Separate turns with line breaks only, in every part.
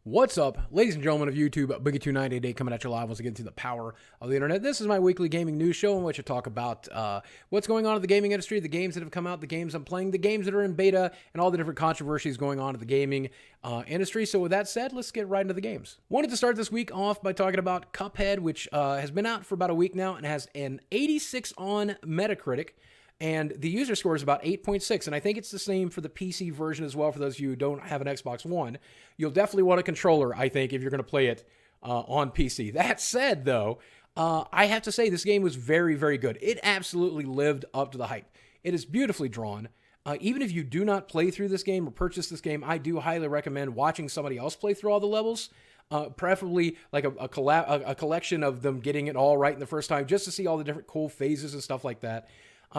What's up, ladies and gentlemen of YouTube? Boogie298 coming at you live once again through the power of the internet. This is my weekly gaming news show in which I talk about what's going on in the gaming industry, the games that have come out, the games I'm playing, the games that are in beta, and all the different controversies going on in the gaming industry. So with that said, let's get right into the games. Wanted to start this week off by talking about Cuphead, which has been out for about a week now and has an 86 on Metacritic. And the user score is about 8.6, and I think it's the same for the PC version as well. For those of you who don't have an Xbox One, you'll definitely want a controller, I think, if you're going to play it on PC. That said, though, I have to say this game was very, very good. It absolutely lived up to the hype. It is beautifully drawn. Even if you do not play through this game or purchase this game, I do highly recommend watching somebody else play through all the levels. Preferably like a collection of them getting it all right in the first time, just to see all the different cool phases and stuff like that.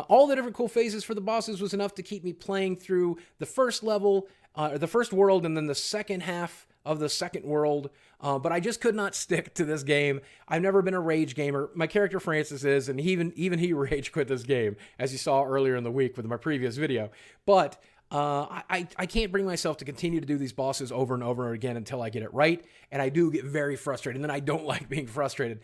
All the different cool phases for the bosses was enough to keep me playing through the first level, the first world, and then the second half of the second world. But I just could not stick to this game. I've never been a rage gamer. My character Francis is, and even he rage quit this game, as you saw earlier in the week with my previous video. But I can't bring myself to continue to do these bosses over and over again until I get it right, and I do get very frustrated, and then I don't like being frustrated.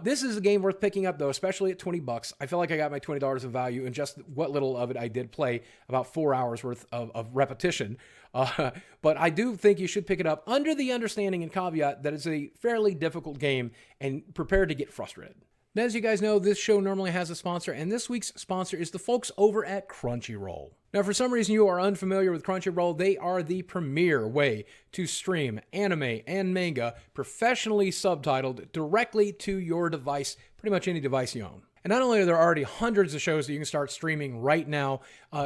This is a game worth picking up, though, especially at $20. I feel like I got my $20 of value in just what little of it I did play, about 4 hours worth of repetition. But I do think you should pick it up under the understanding and caveat that it's a fairly difficult game and prepare to get frustrated. Now, as you guys know, this show normally has a sponsor, and this week's sponsor is the folks over at Crunchyroll. Now, for some reason you are unfamiliar with Crunchyroll, they are the premier way to stream anime and manga professionally subtitled directly to your device, pretty much any device you own. And not only are there already hundreds of shows that you can start streaming right now,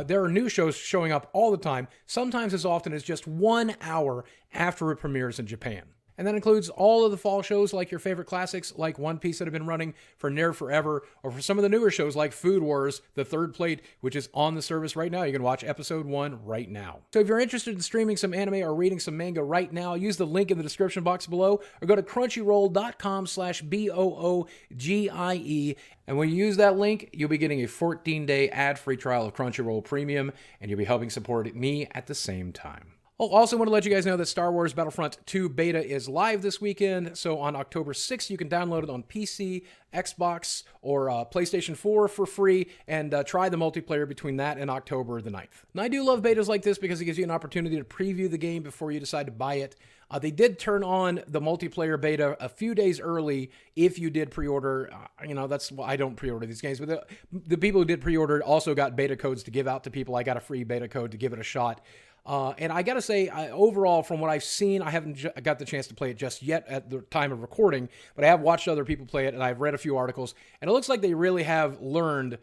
there are new shows showing up all the time, sometimes as often as just 1 hour after it premieres in Japan. And that includes all of the fall shows like your favorite classics like One Piece that have been running for near forever, or for some of the newer shows like Food Wars, The Third Plate, which is on the service right now. You can watch episode 1 right now. So if you're interested in streaming some anime or reading some manga right now, use the link in the description box below or go to crunchyroll.com/BOOGIE. And when you use that link, you'll be getting a 14-day ad-free trial of Crunchyroll Premium, and you'll be helping support me at the same time. Also want to let you guys know that Star Wars Battlefront 2 beta is live this weekend. So on October 6th, you can download it on PC, Xbox, or PlayStation 4 for free, and try the multiplayer between that and October the 9th. And I do love betas like this because it gives you an opportunity to preview the game before you decide to buy it. They did turn on the multiplayer beta a few days early if you did pre-order. That's why I don't pre-order these games. But the people who did pre-order also got beta codes to give out to people. I got a free beta code to give it a shot. And I got to say, overall, from what I've seen, I haven't got the chance to play it just yet at the time of recording, but I have watched other people play it, and I've read a few articles, and it looks like they really have learned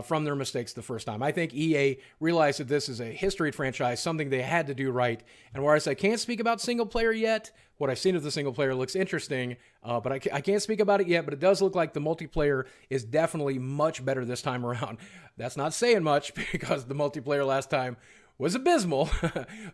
from their mistakes the first time. I think EA realized that this is a history franchise, something they had to do right, and whereas I can't speak about single player yet, what I've seen of the single player looks interesting, but I can't speak about it yet, but it does look like the multiplayer is definitely much better this time around. That's not saying much, because the multiplayer last time was abysmal,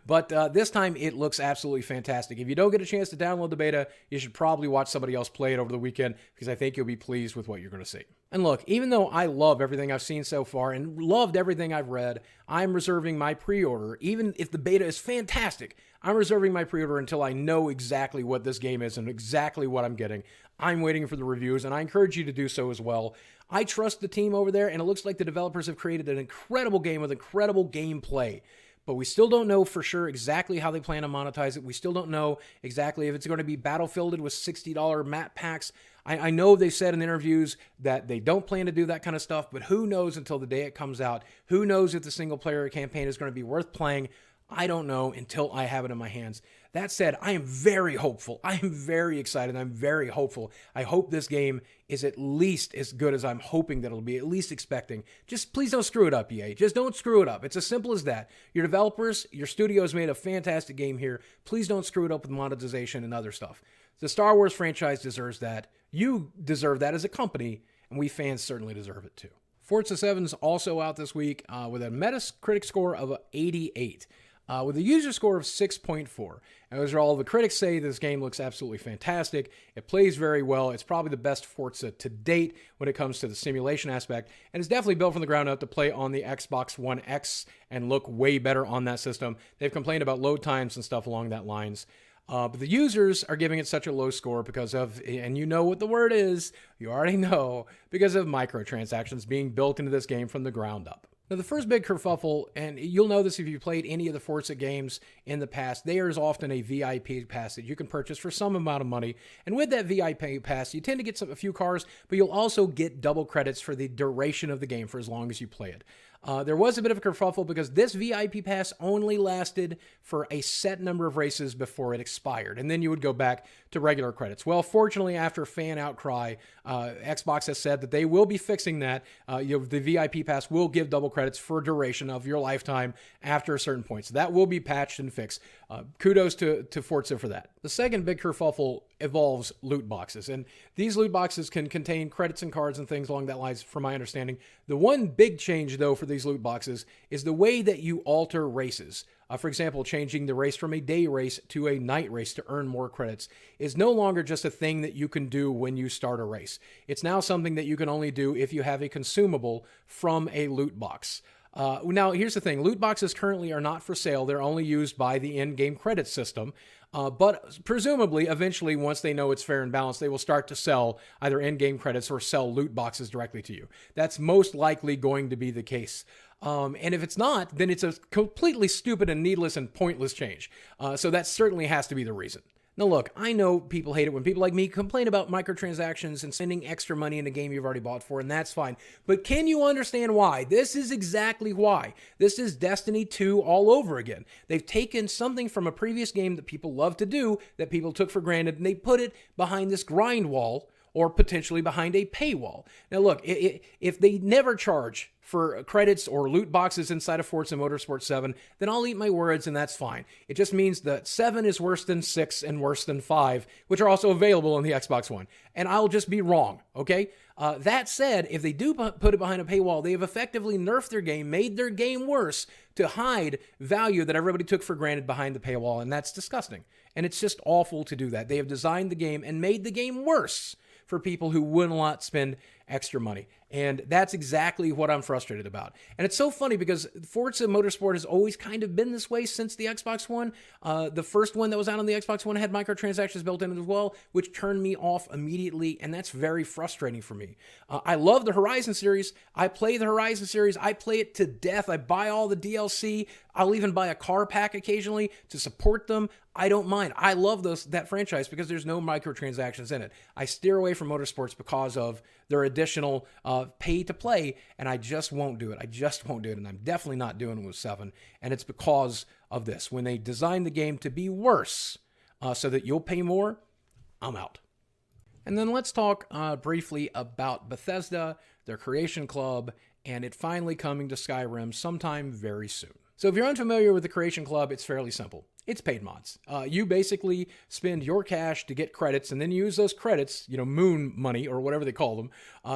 but this time it looks absolutely fantastic. If you don't get a chance to download the beta, you should probably watch somebody else play it over the weekend, because I think you'll be pleased with what you're going to see. And look, even though I love everything I've seen so far and loved everything I've read, I'm reserving my pre-order. Even if the beta is fantastic, I'm reserving my pre-order until I know exactly what this game is and exactly what I'm getting. I'm waiting for the reviews, and I encourage you to do so as well. I trust the team over there, and it looks like the developers have created an incredible game with incredible gameplay. But we still don't know for sure exactly how they plan to monetize it. We still don't know exactly if it's going to be battle-fielded with $60 map packs. I know they said in interviews that they don't plan to do that kind of stuff, but who knows until the day it comes out? Who knows if the single-player campaign is going to be worth playing? I don't know until I have it in my hands. That said, I am very hopeful. I am very excited. I'm very hopeful. I hope this game is at least as good as I'm hoping that it'll be, at least expecting. Just please don't screw it up, EA. Just don't screw it up. It's as simple as that. Your developers, your studios made a fantastic game here. Please don't screw it up with monetization and other stuff. The Star Wars franchise deserves that. You deserve that as a company, and we fans certainly deserve it too. Forza 7's also out this week with a Metacritic score of 88. With a user score of 6.4. And those are all the critics say this game looks absolutely fantastic. It plays very well. It's probably the best Forza to date when it comes to the simulation aspect. And it's definitely built from the ground up to play on the Xbox One X and look way better on that system. They've complained about load times and stuff along that lines. But the users are giving it such a low score because of, and you know what the word is, you already know, because of microtransactions being built into this game from the ground up. Now, the first big kerfuffle, and you'll know this if you played any of the Forza games in the past, there is often a VIP pass that you can purchase for some amount of money. And with that VIP pass, you tend to get a few cars, but you'll also get double credits for the duration of the game for as long as you play it. There was a bit of a kerfuffle because this VIP pass only lasted for a set number of races before it expired, and then you would go back to regular credits. Well, fortunately, after fan outcry, Xbox has said that they will be fixing that. The VIP pass will give double credits for duration of your lifetime after a certain point. So that will be patched and fixed. Kudos to Forza for that. The second big kerfuffle involves loot boxes, and these loot boxes can contain credits and cards and things along that lines, from my understanding. The one big change, though, for these loot boxes is the way that you alter races. For example, changing the race from a day race to a night race to earn more credits is no longer just a thing that you can do when you start a race. It's now something that you can only do if you have a consumable from a loot box. Now, here's the thing. Loot boxes currently are not for sale. They're only used by the in-game credit system. But presumably, eventually, once they know it's fair and balanced, they will start to sell either in-game credits or sell loot boxes directly to you. That's most likely going to be the case. And if it's not, then it's a completely stupid and needless and pointless change. So that certainly has to be the reason. Now, look, I know people hate it when people like me complain about microtransactions and spending extra money in a game you've already bought for, and that's fine. But can you understand why? This is exactly why. This is Destiny 2 all over again. They've taken something from a previous game that people love to do, that people took for granted, and they put it behind this grind wall, or potentially behind a paywall. Now, look, if they never charge for credits or loot boxes inside of Forza Motorsport 7, then I'll eat my words, and that's fine. It just means that 7 is worse than 6 and worse than 5, which are also available on the Xbox One. And I'll just be wrong, okay? That said, if they do put it behind a paywall, they have effectively nerfed their game, made their game worse to hide value that everybody took for granted behind the paywall, and that's disgusting. And it's just awful to do that. They have designed the game and made the game worse for people who would not spend extra money. And that's exactly what I'm frustrated about. And it's so funny because Forza Motorsport has always kind of been this way since the Xbox One. The first one that was out on the Xbox One had microtransactions built in as well, which turned me off immediately, and that's very frustrating for me. I love the Horizon series. I play the Horizon series. I play it to death. I buy all the DLC. I'll even buy a car pack occasionally to support them. I don't mind. I love that franchise because there's no microtransactions in it. I steer away from motorsports because of their additional pay to play, and I just won't do it. I just won't do it, and I'm definitely not doing it with 7, and it's because of this. When they design the game to be worse so that you'll pay more, I'm out. And then let's talk briefly about Bethesda, their Creation Club, and it finally coming to Skyrim sometime very soon. So if you're unfamiliar with the Creation Club, it's fairly simple. It's paid mods. You basically spend your cash to get credits and then use those credits, moon money or whatever they call them,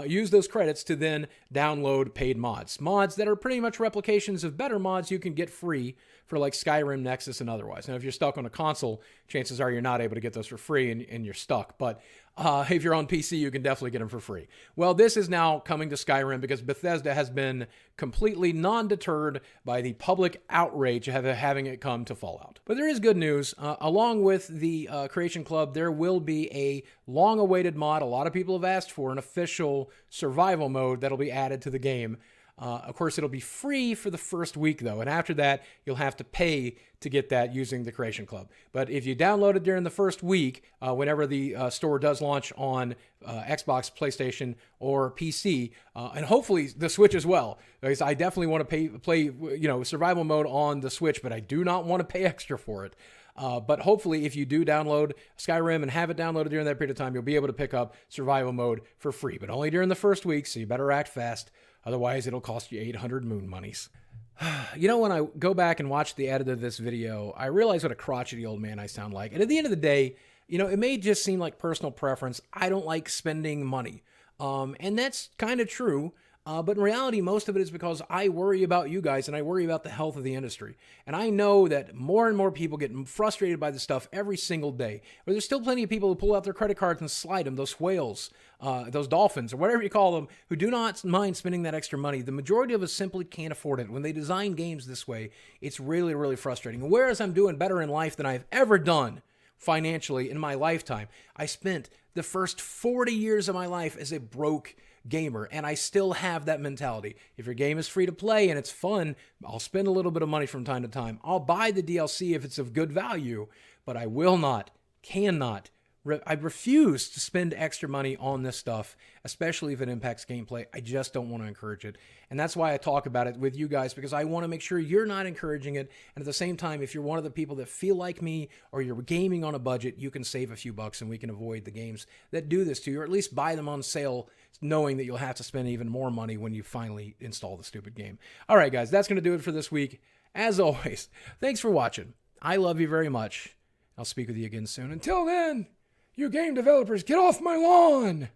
use those credits to then download paid mods. Mods that are pretty much replications of better mods you can get free for like Skyrim, Nexus, and otherwise. Now, if you're stuck on a console, chances are you're not able to get those for free and you're stuck. But if you're on PC, you can definitely get them for free. Well, this is now coming to Skyrim because Bethesda has been completely non-deterred by the public outrage of having it come to Fallout. But there is good news. Along with the Creation Club, there will be a long-awaited mod a lot of people have asked for, an official survival mode that'll be added to the game. Of course, it'll be free for the first week, though, and after that, you'll have to pay to get that using the Creation Club. But if you download it during the first week, whenever the store does launch on Xbox, PlayStation, or PC, and hopefully the Switch as well, because I definitely want to play survival mode on the Switch, but I do not want to pay extra for it. But hopefully, if you do download Skyrim and have it downloaded during that period of time, you'll be able to pick up survival mode for free, but only during the first week, so you better act fast. Otherwise, it'll cost you 800 moon monies. When I go back and watch the edit of this video, I realize what a crotchety old man I sound like. And at the end of the day, it may just seem like personal preference. I don't like spending money. And that's kind of true. But in reality, most of it is because I worry about you guys and I worry about the health of the industry. And I know that more and more people get frustrated by this stuff every single day. But there's still plenty of people who pull out their credit cards and slide them, those whales, those dolphins, or whatever you call them, who do not mind spending that extra money. The majority of us simply can't afford it. When they design games this way, it's really, really frustrating. And whereas I'm doing better in life than I've ever done financially in my lifetime. I spent the first 40 years of my life as a broke gamer, and I still have that mentality. If your game is free to play and it's fun, I'll spend a little bit of money from time to time. I'll buy the DLC if it's of good value, but I will not, cannot, I refuse to spend extra money on this stuff, especially if it impacts gameplay. I just don't want to encourage it. And that's why I talk about it with you guys, because I want to make sure you're not encouraging it. And at the same time, if you're one of the people that feel like me or you're gaming on a budget, you can save a few bucks and we can avoid the games that do this to you, or at least buy them on sale, knowing that you'll have to spend even more money when you finally install the stupid game. All right, guys, that's going to do it for this week. As always, thanks for watching. I love you very much. I'll speak with you again soon. Until then, you game developers, get off my lawn!